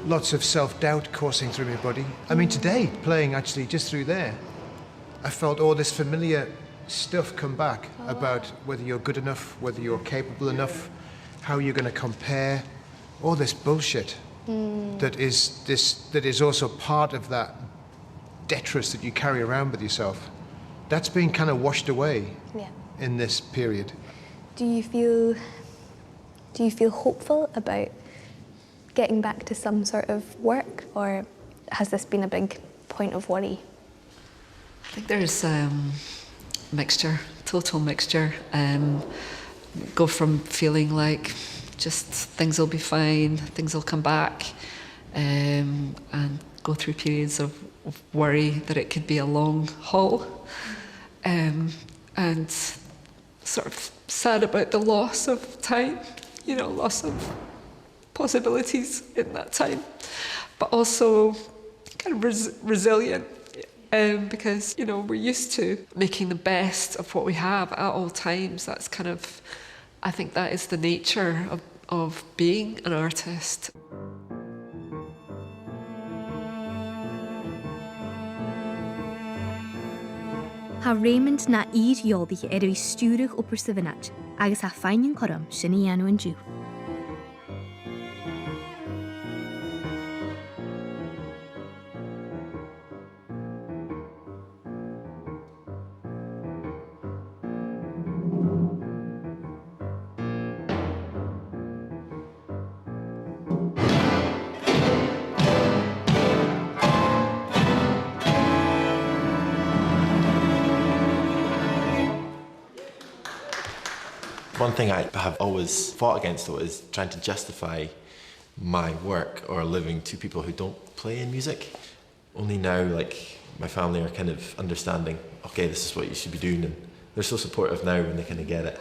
lots of self-doubt coursing through my body. I mean, today, playing actually just through there, I felt all this familiar stuff come back about whether you're good enough, whether you're capable enough, how you're going to compare, all this bullshit that is also part of that detritus that you carry around with yourself. That's been kind of washed away in this period. Do you feel hopeful about getting back to some sort of work, or has this been a big point of worry? I think there's mixture, total mixture. Go from feeling like just things will be fine, things will come back, and go through periods of worry that it could be a long haul, and sort of sad about the loss of time, you know, loss of possibilities in that time, but also kind of resilient. Because, you know, we're used to making the best of what we have at all times. That's kind of, I think that is the nature of being an artist. Ha Raymond na iad ioldaigh ar bhí stúrach upar sa bhanat, agus ha fáinnean chorm sin í anú an dú. One thing I have always fought against, though, is trying to justify my work or living to people who don't play in music. Only now, like, my family are kind of understanding, okay, this is what you should be doing, and they're so supportive now when they kind of get it.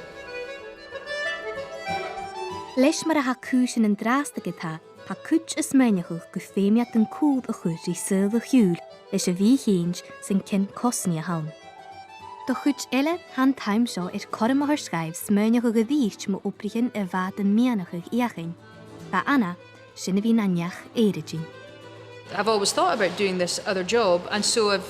Leis mar a ha cúsin an drásta gitá, ha cúch is mainnechuch go féimiat an cúd a chuid í Ceol luchd-ciùil leis a bhí chéins sin cin cosní a hawn. Do chuid eile han taim seo corm a haar scaibh smaineach go dhíist mo oprichin a bhad an mianachach iachin. Ba Anna, sin a bhí na neach éiridjin. I've always thought about doing this other job, and so I've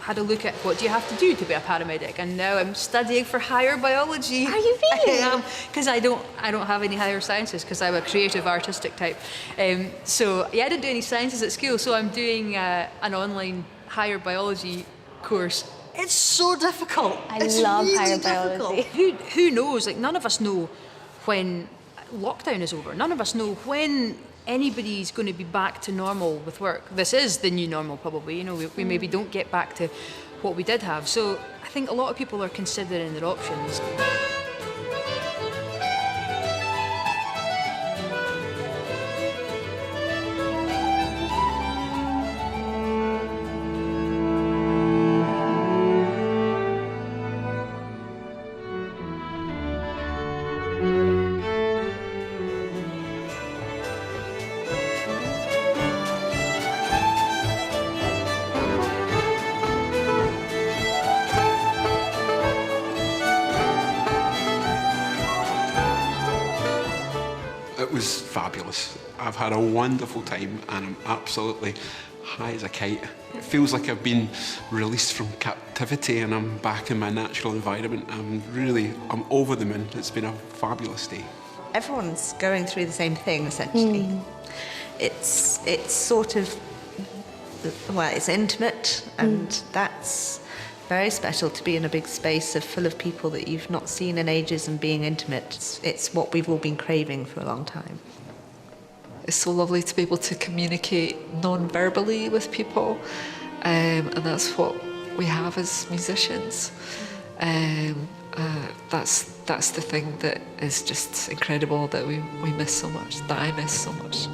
had a look at what do you have to do to be a paramedic, and now I'm studying for higher biology. Are you really? I am, because I don't have any higher sciences because I'm a creative artistic type. So yeah, I didn't do any sciences at school, so I'm doing an online higher biology course. It's so difficult. I love really higher difficult. biology. Who knows? Like, none of us know when lockdown is over. None of us know when anybody's going to be back to normal with work. This is the new normal, probably. You know, we maybe don't get back to what we did have. So I think a lot of people are considering their options. It was fabulous. I've had a wonderful time and I'm absolutely high as a kite. It feels like I've been released from captivity and I'm back in my natural environment. I'm over the moon. It's been a fabulous day. Everyone's going through the same thing, essentially. It's sort of, well, it's intimate, and that's very special to be in a big space full of people that you've not seen in ages and being intimate. It's what we've all been craving for a long time. It's so lovely to be able to communicate non-verbally with people, and that's what we have as musicians. That's the thing that is just incredible, that we miss so much, that I miss so much.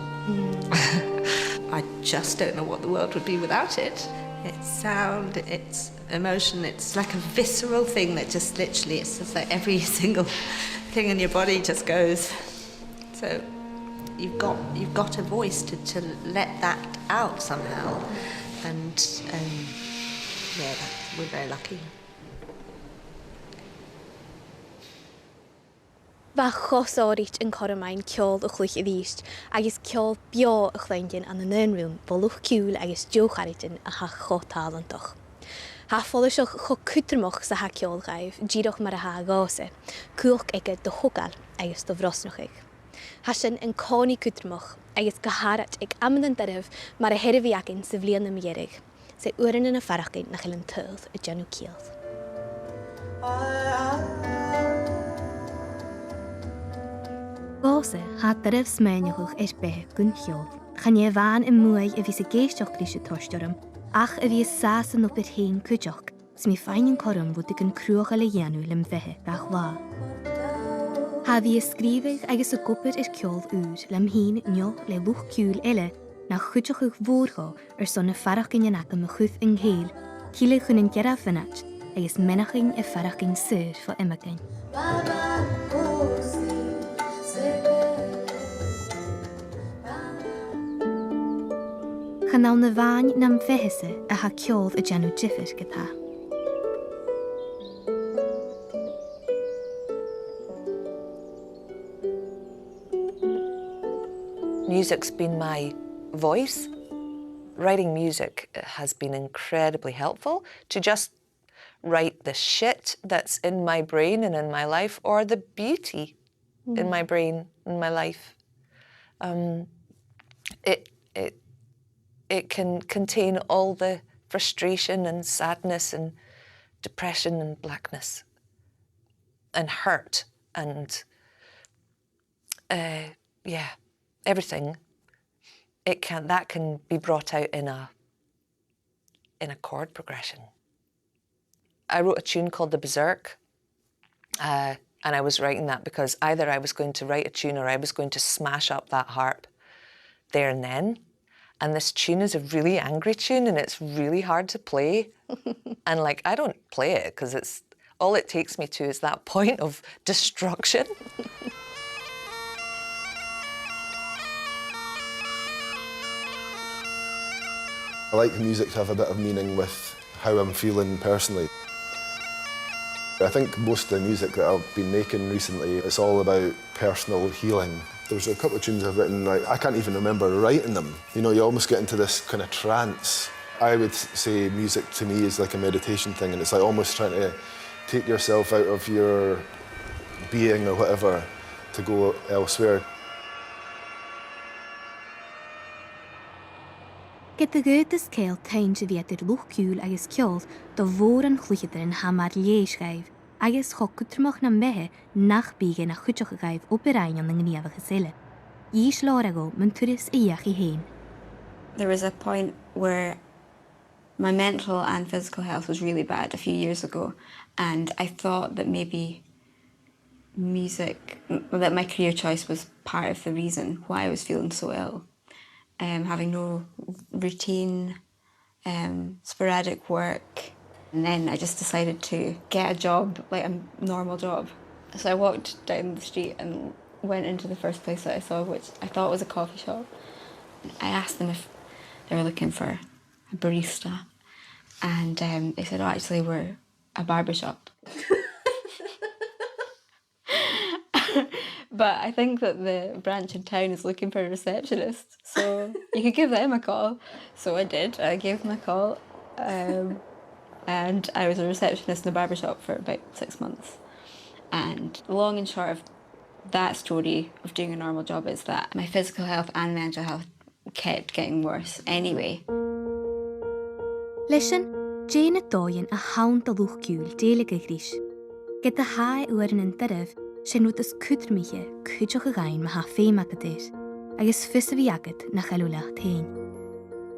I just don't know what the world would be without it. It's sound, it's emotion, it's like a visceral thing that just literally, it's just like every single thing in your body just goes. So you've got a voice to let that out somehow, and yeah, we're very lucky. Ba chosáirt an choramáin ceol a chluich a dhíist, agus ceol beo a chleingin an an nunrún ba luchd-ciùil agus deocharitin a ha chotálantoch. Ha folle seo cho cutermoch sa ha ceol gaibh, díroch mar a ha gáse, cuach ige do chogal agus do bhrosnochig. Ha sin an cáni cutermoch agus gaharat ag amman daribh mar a herviacin sa bblion na mierig, sa uaran in a farachgin nach an tuilh a Ceanú Ceol. Gása ha daribh smainechuch bethe gun cheol, chané bhain I muaig a bhí sa géisteach ríise toistearm, ach a bhí sásan op héin cuideach, s mi fáinnean chorm bud ag an cruacha le dhéanú lim bheithe gach bhá. Ha bhí scríbeh agus a gopur ceol úr lem hín neo le luchd-ciùil eile na chuideach bhórcha son na farachgin an acam a chuth an ghéil, cíle chun an gearra fanat agus menaching a farachgin suir fa imagain. Chanál na bhain nam bheithise a ha ceol a Ceanú Difir gotá. Music's been my voice. Writing music has been incredibly helpful to just write the shit that's in my brain and in my life, or the beauty in my brain and my life. It can contain all the frustration and sadness and depression and blackness and hurt and everything. That can be brought out in a chord progression. I wrote a tune called The Berserk, and I was writing that because either I was going to write a tune or I was going to smash up that harp there and then. And this tune is a really angry tune and it's really hard to play. And like, I don't play it because all it takes me to is that point of destruction. I like the music to have a bit of meaning with how I'm feeling personally. I think most of the music that I've been making recently, it's all about personal healing. There's a couple of tunes I've written, like, I can't even remember writing them. You know, you almost get into this kind of trance. I would say music to me is like a meditation thing, and it's like almost trying to take yourself out of your being or whatever to go elsewhere. Get the goedes Ceol tain se vietir luchd-ciùil agus Ceol do mhór an chluichidar in am-measg agus chocutramach na mehe nach bige na chuteach gaibh operain an ngníomh geselle. Ís lárago man turis iach I hain. There was a point where my mental and physical health was really bad a few years ago, and I thought that maybe music, that my career choice was part of the reason why I was feeling so ill. Having no routine, sporadic work. And then I just decided to get a job, like a normal job. So I walked down the street and went into the first place that I saw, which I thought was a coffee shop. I asked them if they were looking for a barista. And they said, oh, actually, we're a barbershop. But I think that the branch in town is looking for a receptionist, so you could give them a call. So I did. I gave them a call, and I was a receptionist in the barbershop for about 6 months. And the long and short of that story of doing a normal job is that my physical health and mental health kept getting worse anyway. Listen, Jane Doyen a hound the luchd-ciùil délige gris. Get the high uren in derev. Sin nút is cútrmiche cúteach a gain ma ha féimeach adir, agus fis a bhí agad na chaúlacht hain.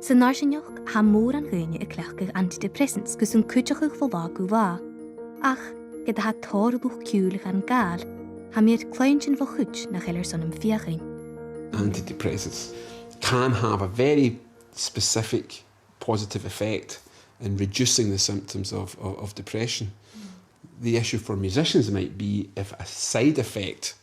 Sa náirsinneoch ha mór an ghaine a cleachgah antidepressants gus an cúteach ag fallá go bhá. Ach, gyd a ha tór luchd-ciùil an gáil, ha miad cleintin fo chuid na cheilir son am fiachain. Antidepressants can have a very specific positive effect in reducing the symptoms of depression. The issue for musicians might be if a side effect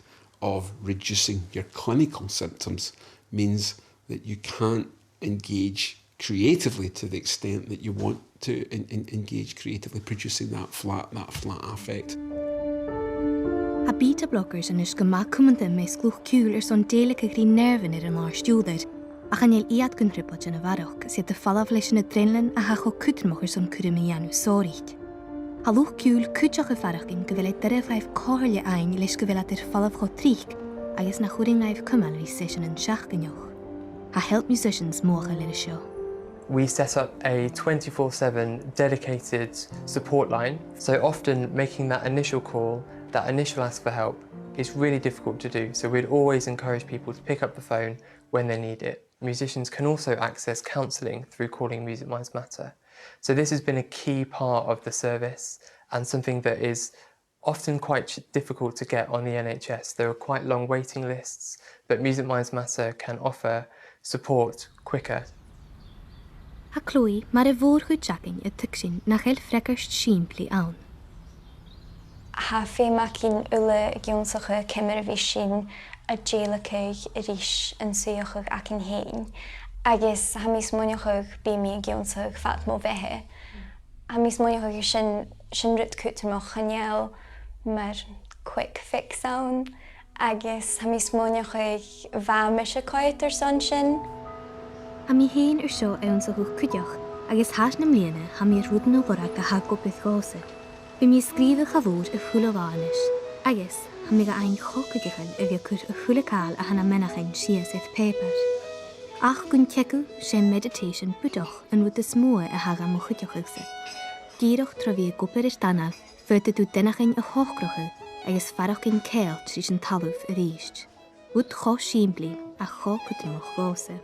of reducing your clinical symptoms means that you can't engage creatively to the extent that you want to engage creatively, producing that flat affect. Ha beta blockers an is go mac cumanta meis luchd-ciùil son délige grí nervin an láirstiúdair, a chanel iad gun ripot in a bharach sé de fallah leis na drenlin a ha cho cútrmachar son curumianu sóricht. Ha luchd-ciùil cúteach a farachim go bhfuil deireh raibh cóthirle ain leis go bhfuil atir fallah cho trích agus na churing raibh cumal rí session an seachganneoch. Ha help musicians mócha le seo. We set up a 24/7 dedicated support line, so often making that initial call, that initial ask for help, is really difficult to do, so we'd always encourage people to pick up the phone when they need it. Musicians can also access counselling through calling Music Minds Matter. So this has been a key part of the service and something that is often quite difficult to get on the NHS. There are quite long waiting lists, but Music Minds Matter can offer support quicker. Ha Chloe mar a bhór chuid jackin a tuxin na cheil freckarst siimplí ann. Ha féimeacín ula gionsacha cimar a bhí sin a déalachaigh a rís an suochaigh ac an hain. Agus ha mis moineachach bí mi gionsaigh fat mó bheithe. Ha mis moineachach sin rut cútamach chaneal mar quick fix ann. Agus ha mis moineachach bha Mischa coit ar son sin. Ha mi hain seo ann sa chuch cuideach, agus háis na mbliana ha mí rúdan ó bhra go hagopith gása. Bhí mí scríomh chabhód a chuúlaháis, agus ha mí go ein chocuigichail a bhí chur a chuúlaáil a hana menachin sias ith pépar. Ach gon cecu sé meditation budoch an bhd is móa a haga mo chuideochagsa. Díroch tra bhí gopir is danal, bhirta tú denachin a chochrocha agus farachcin Ceol trí sin talamh a ríist. Bhd cho siimplí a chocuidemoch gása.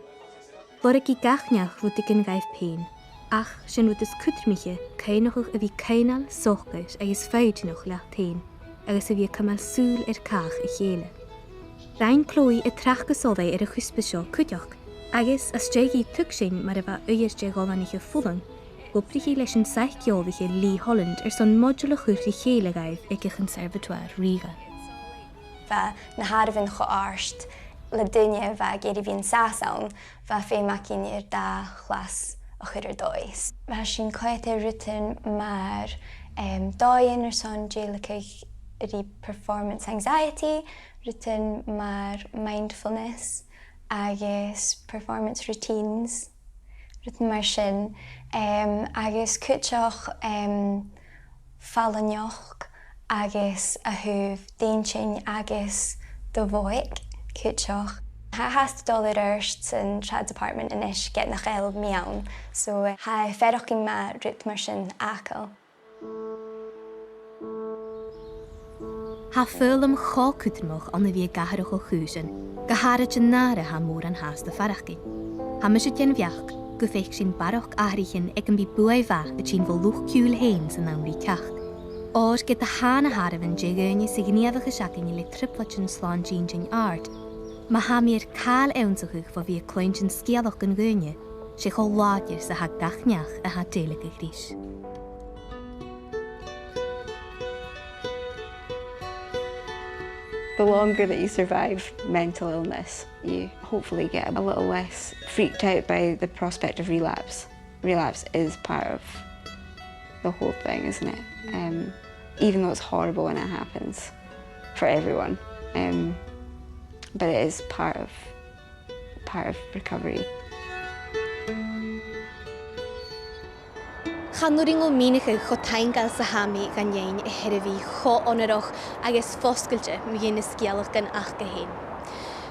Borach í gachneach rúta gin gaibh pein, ach sin bhd is cutrmiche céinochuch a bhí céinal sochgais agus féidinoch leach tain, agus a bhí cymal súl cach a chéile. Rain clói a trach go sodai a chuspa seo cuideoch, agus as streigi tuk sin mar a bheith uiirte gálanige fulan, go prichi leis an 6 ceoldige Lee Holland son module chuirtí chéile gaibh ag a conservatoire Riga. Bheit na harbhann cho áist le duine bheit géidir bhíon sasaun, bheit féimacin ar dá chlas a chuidir dóis. Bheit sin coite rutain mar dáin son déalacha rí performance anxiety, rutain mar mindfulness, agus performance routines, rutain mar sin, agus cuiteach fallaneoch, agus a thuh daintin agus do bhóic cuiteach. Ha has dul ar airst san trad department inis get nach ALBA meán, so ha feraching ma rut mar sin acail. Ha fölum chocutrmoch an a bhí gaharach ó chúsin, gaharach an nára ha mór an hásta farachcin. Ha mis gen bheach, go féich sin barach áhrichin ag an bí buai bha a sin bhil luchd-ciùil hain san námrí ceacht. Oes get a hána harfin jigurni sig niadach shaking le triplachin slán jean art. Ma ha mir cael ewnsachuch fo fi cloinchin sgialach yn gyrnia, se chol wadir sa ha gachniach a ha deilig a gris. The longer that you survive mental illness, you hopefully get a little less freaked out by the prospect of relapse. Relapse is part of the whole thing, isn't it? Even though it's horrible when it happens for everyone, but it is part of recovery. Chanúring ó mínacha cho taingal sa hami gan yin a herifi cho onaroch agus foscalte mi yin is sgialach gan ach gahin.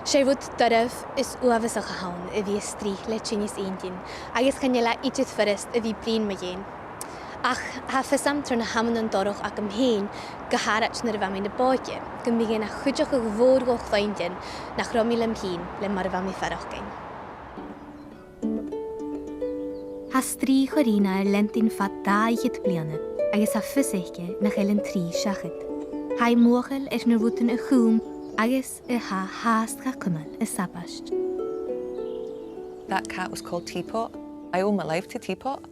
Sé fod dyraf is uafas o'ch a hawn y fi ystri le tinneas-inntinn agus gan yla idyd ffyrst y fi brin ma yin. Ach ha Phearsain tro na haman an doroch ac ymhen gyharach na rafam yn y bodie gym mi gen a chwydioch o'ch fôr goch faindin na chromil ymhen le mar rafam I ffarach gen. Ha stri chorina lentyn fat da I hyd bliana agus ha ffyseiche na chelen tri siachyd. Ha I mwachel na rwtyn y chwm agus ha haast chacumal y sabast. That cat was called Teapot. I owe my life to Teapot.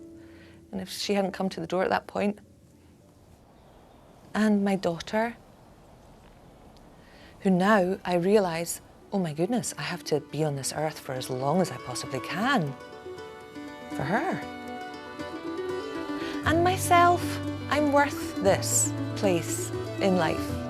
And if she hadn't come to the door at that point, and my daughter, who now I realise, oh my goodness, I have to be on this earth for as long as I possibly can, for her. And myself, I'm worth this place in life.